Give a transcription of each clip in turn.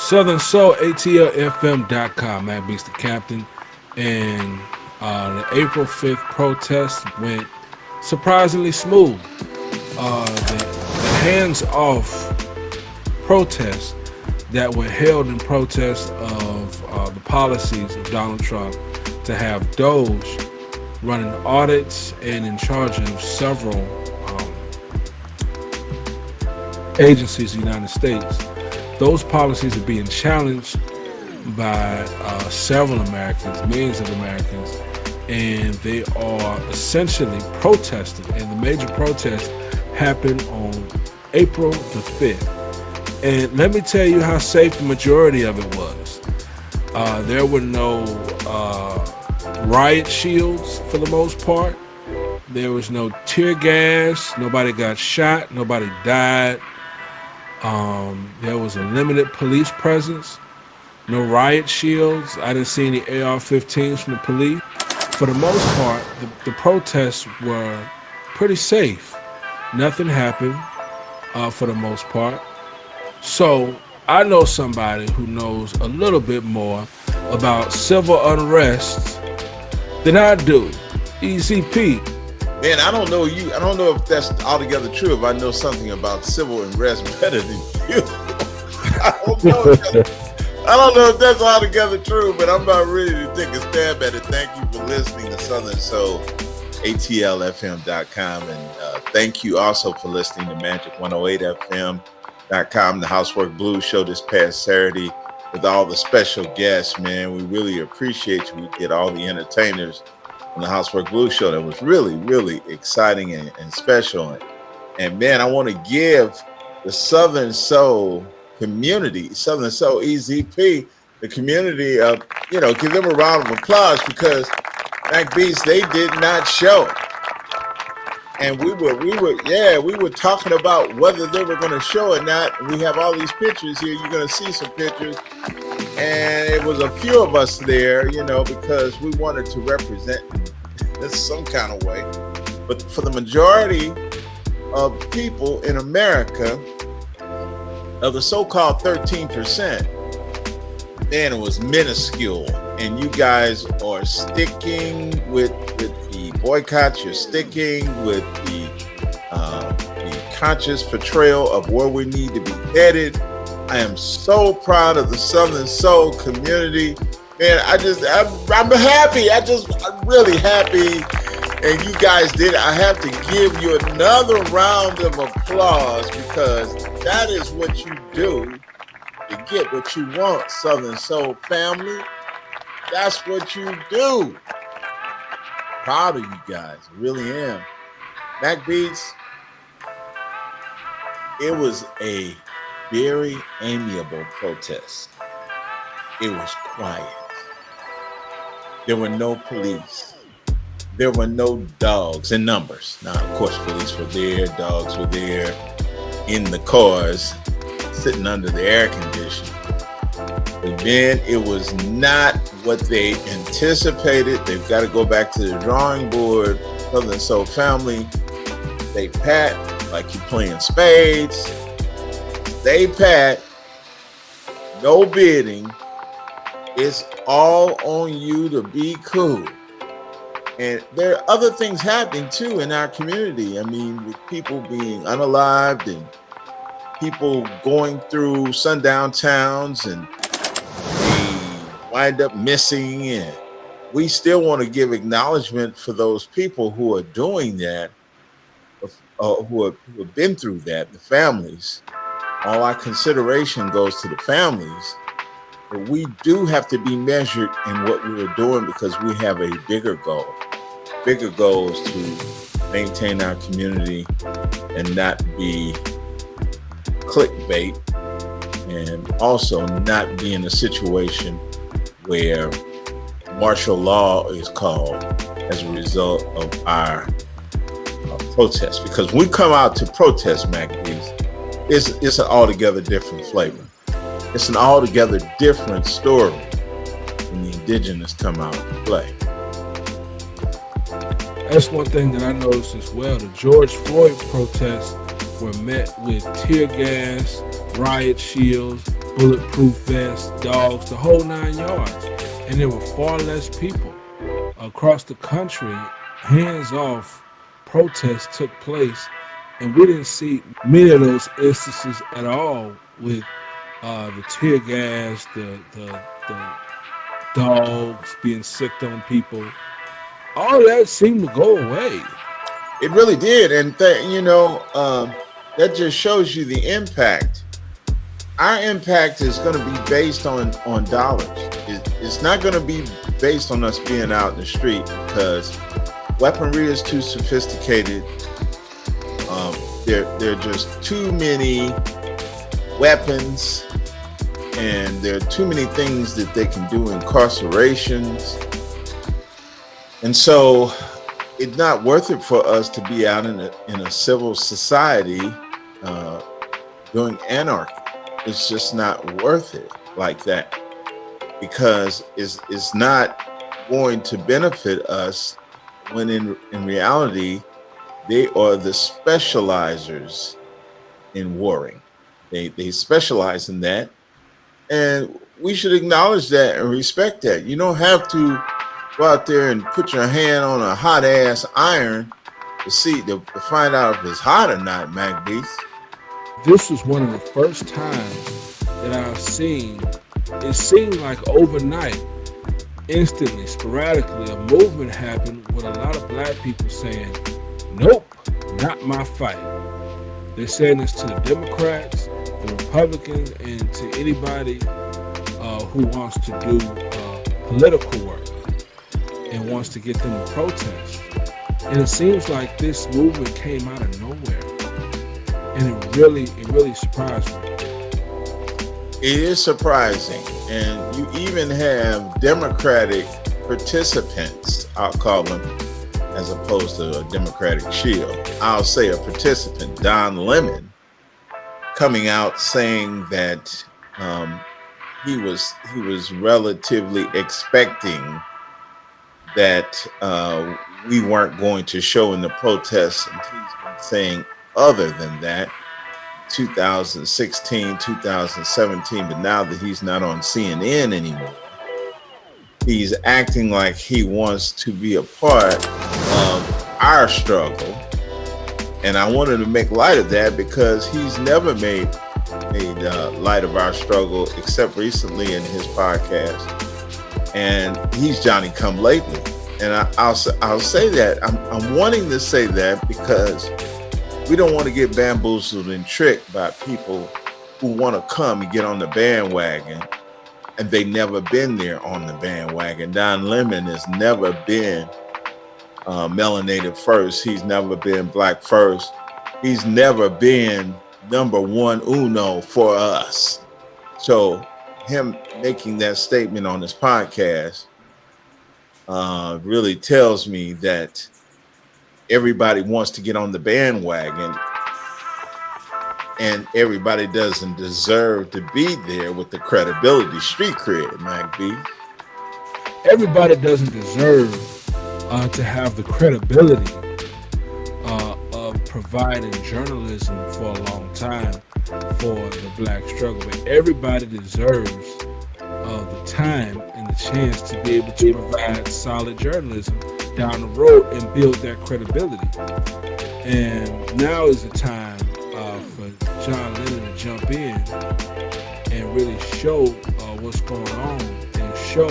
Southern Soul, ATLFM.com. Matt Beast the Captain. And the April 5th protest went surprisingly smooth. The hands-off protests that were held in protest of the policies of Donald Trump to have Doge running audits and in charge of several agencies in the United States. Those policies are being challenged by several Americans, millions of Americans, and they are essentially protesting. And the major protest happened on April the 5th. And let me tell you how safe the majority of it was. There were no riot shields for the most part. There was no tear gas. Nobody got shot. Nobody died. There was a limited police presence. No riot shields. I didn't see any AR-15s from the police. For the most part, the protests were pretty safe. Nothing happened for the most part. So I know somebody who knows a little bit more about civil unrest than I do. EZP. Man, I don't know you. I don't know if that's altogether true. If I know something about civil unrest better than you, I don't know if that's altogether true. But I'm about ready to take a stab at it. Thank you for listening to Southern Soul, ATLFM.com, and thank you also for listening to Magic 108FM.com, the Housework Blues show this past Saturday with all the special guests. Man, we really appreciate you. We get all the entertainers on the Housework Blues show. That was really, really exciting and special. And man, I want to give the Southern Soul community, Southern Soul EZP, the community, give them a round of applause because Mac Beast, they did not show. And we were talking about whether they were going to show or not. We have all these pictures here. You're going to see some pictures. And it was a few of us there, because we wanted to represent this some kind of way. But for the majority of people in America, of the so-called 13%, man, it was minuscule. And you guys are sticking with the boycotts. You're sticking with the conscious portrayal of where we need to be headed. I am so proud of the Southern Soul community. Man, I'm happy. I'm really happy. And you guys did it. I have to give you another round of applause because that is what you do to get what you want, Southern Soul family. That's what you do. Proud of you guys. I really am. Mac Beats, it was a very amiable protest. It was quiet. There were no police. There were no dogs in numbers. Now, of course, police were there. Dogs were there in the cars, sitting under the air conditioning. But then it was not what they anticipated. They've got to go back to the drawing board. Southern Soul family, they pat like you're playing spades. They pat, no bidding. It's all on you to be cool. And there are other things happening too in our community. I mean, with people being unalived and people going through sundown towns and they wind up missing. And we still want to give acknowledgement for those people who are doing that, who have been through that, the families. All our consideration goes to the families. But we do have to be measured in what we are doing because we have a bigger goal. Bigger goal is to maintain our community and not be clickbait, and also not be in a situation where martial law is called as a result of our protest. Because when we come out to protest, Maccabees, it's an altogether different flavor. It's an altogether different story when the indigenous come out to play. That's one thing that I noticed as well. The George Floyd protests were met with tear gas, riot shields, bulletproof vests, dogs, the whole 9 yards. And there were far less people across the country. Hands off protests took place, and we didn't see many of those instances at all with the tear gas, the dogs being sicked on people. All that seemed to go away. It really did, and that just shows you the impact. Our impact is going to be based on dollars. It's not going to be based on us being out in the street because weaponry is too sophisticated. There are just too many weapons, and there are too many things that they can do, incarcerations. And so it's not worth it for us to be out in a civil society doing anarchy. It's just not worth it like that because it's not going to benefit us when in reality they are the specializers in warring. They specialize in that, and we should acknowledge that and respect that. You don't have to go out there and put your hand on a hot ass iron to find out if it's hot or not, Mac Beast. This was one of the first times that I've seen. It seemed like overnight, instantly, sporadically, a movement happened with a lot of black people saying, "Nope, not my fight." They're saying this to the Democrats, the Republicans, and to anybody who wants to do political work and wants to get them to protest. And it seems like this movement came out of nowhere, and it really surprised me. It is surprising, and you even have Democratic participants, I'll call them, as opposed to a Democratic shield. I'll say a participant, Don Lemon, coming out saying that he was relatively expecting that we weren't going to show in the protests, and he's been saying other than that 2016, 2017, but now that he's not on CNN anymore, he's acting like he wants to be a part of our struggle. And I wanted to make light of that because he's never made light of our struggle except recently in his podcast. And he's Johnny come lately. And I'll say that. I'm wanting to say that because we don't want to get bamboozled and tricked by people who want to come and get on the bandwagon, and they never been there on the bandwagon. Don Lemon has never been melanated first. He's never been black first. He's never been number one uno for us. So him making that statement on his podcast really tells me that everybody wants to get on the bandwagon, and everybody doesn't deserve to be there with the credibility, street cred, Mac B. Everybody doesn't deserve to have the credibility of providing journalism for a long time for the black struggle, but everybody deserves the time and the chance to be able to provide solid journalism down the road and build that credibility. And now is the time for John Lennon to jump in and really show what's going on and show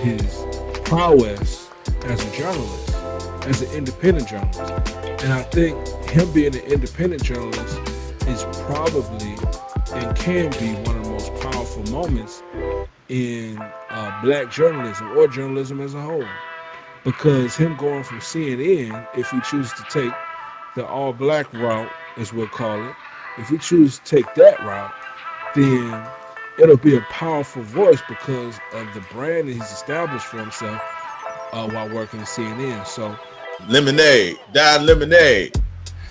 his prowess as a journalist, as an independent journalist. And I think him being an independent journalist is probably and can be one of the most powerful moments in black journalism or journalism as a whole, because him going from CNN, if he chooses to take the all black route, as we'll call it, if he chooses to take that route, then it'll be a powerful voice because of the brand that he's established for himself while working at CNN. So Lemonade, Don Lemonade.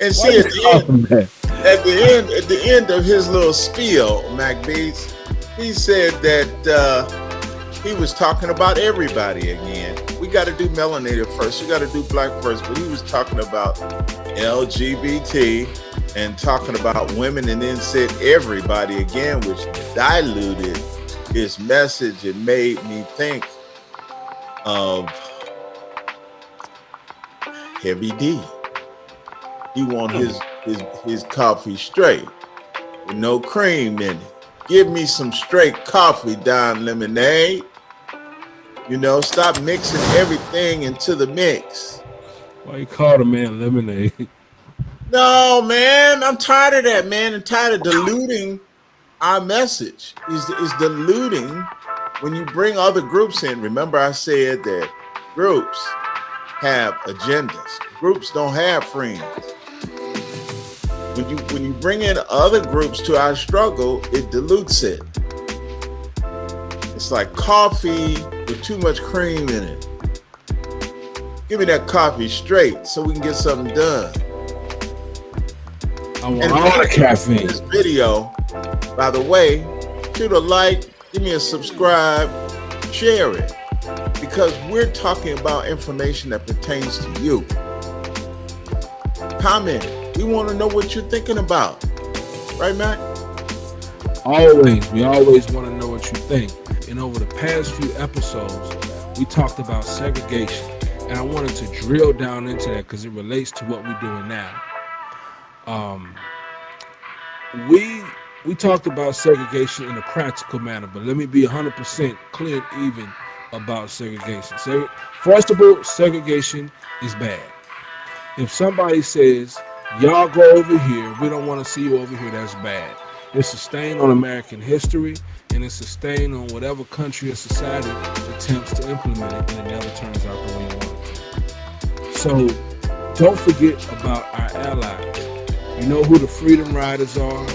And see, at the end of his little spiel, Mac Beats, he said that he was talking about everybody again. We we got to do melanated first. We got to do black first. But he was talking about LGBT and talking about women, and then said everybody again, which diluted his message. It made me think of Heavy D. He want his coffee straight with no cream in it. Give me some straight coffee, Don Lemonade. Stop mixing everything into the mix. Why you call the man lemonade? No, man, I'm tired of that, man. I'm tired of diluting our message. Is diluting when you bring other groups in. Remember, I said that groups have agendas. Groups don't have friends. When you bring in other groups to our struggle, it dilutes it. It's like coffee with too much cream in it. Give me that coffee straight so we can get something done. I want all the caffeine. This video, by the way, shoot a like, give me a subscribe, share it, because we're talking about information that pertains to you. Comment. We want to know what you're thinking about. Right, Matt? Always. We always want to know what you think. And over the past few episodes, we talked about segregation. And I wanted to drill down into that because it relates to what we're doing now. We talked about segregation in a practical manner, but let me be 100% clear and even about segregation. First of all, segregation is bad. If somebody says, y'all go over here, we don't want to see you over here, that's bad. It's a stain on American history, and it's a stain on whatever country or society attempts to implement it, and it never turns out the way you want it to. So don't forget about our allies. You know who the Freedom Riders are,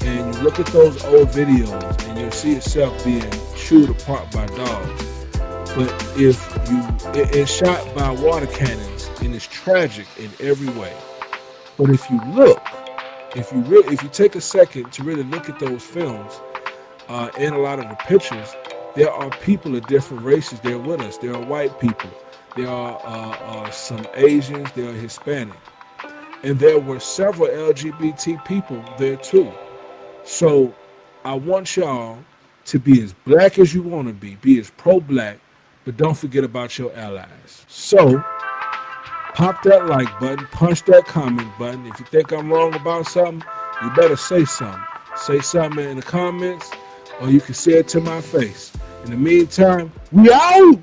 and you look at those old videos, and you'll see yourself being chewed apart by dogs. But it's shot by water cannons, and it's tragic in every way. But if you look, if you take a second to really look at those films and a lot of the pictures, there are people of different races there with us. There are white people, there are some Asians, there are Hispanic, and there were several LGBT people there too. So I want y'all to be as black as you want to be as pro-black, but don't forget about your allies. So pop that like button, punch that comment button. If you think I'm wrong about something, you better say something. Say something in the comments, or you can say it to my face. In the meantime, we out!